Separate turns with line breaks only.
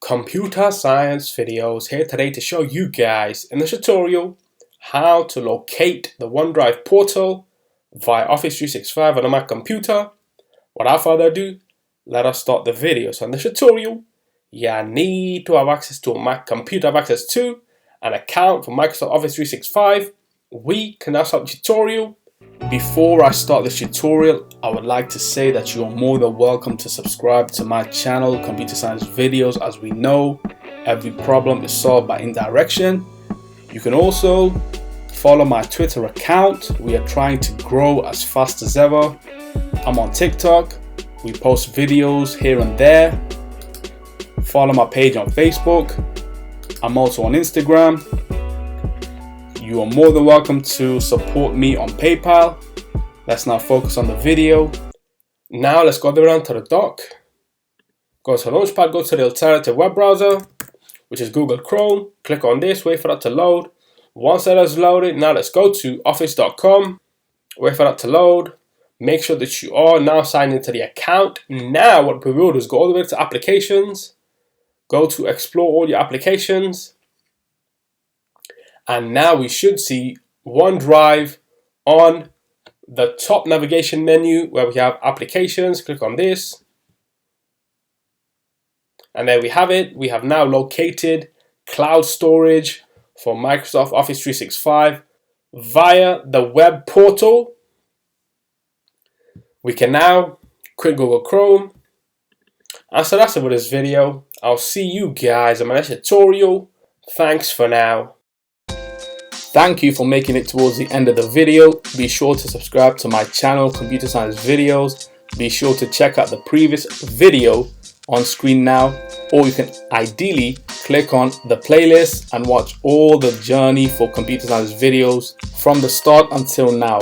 Computer Science Videos here today to show you guys in this tutorial how to locate the OneDrive portal via Office 365 on a Mac computer. Without further ado, let us start the video. So in this tutorial, you need to have access to a Mac computer, have access to an account for Microsoft Office 365. We can now start the tutorial. Before I start this tutorial, I would like to say that you are more than welcome to subscribe to my channel, Computer Science Videos. As we know, every problem is solved by indirection. You can also follow my Twitter account. We are trying to grow as fast as ever. I'm on TikTok. We post videos here and there. Follow my page on Facebook. I'm also on Instagram. You are more than welcome to support me on PayPal. Let's now focus on the video. Now let's go around to the dock. Go to Launchpad, go to the alternative web browser, which is Google Chrome. Click on this, wait for that to load. Once that is loaded, now let's go to office.com. Wait for that to load. Make sure that you are now signed into the account. Now what we will do is go all the way to applications. Go to explore all your applications. And now we should see OneDrive on the top navigation menu where we have applications. Click on this. And there we have it. We have now located cloud storage for Microsoft Office 365 via the web portal. We can now quit Google Chrome. And so that's it for this video. I'll see you guys in my next tutorial. Thanks for now. Thank you for making it towards the end of the video. Be sure to subscribe to my channel, Computer Science Videos. Be sure to check out the previous video on screen now, or you can ideally click on the playlist and watch all the journey for Computer Science Videos from the start until now.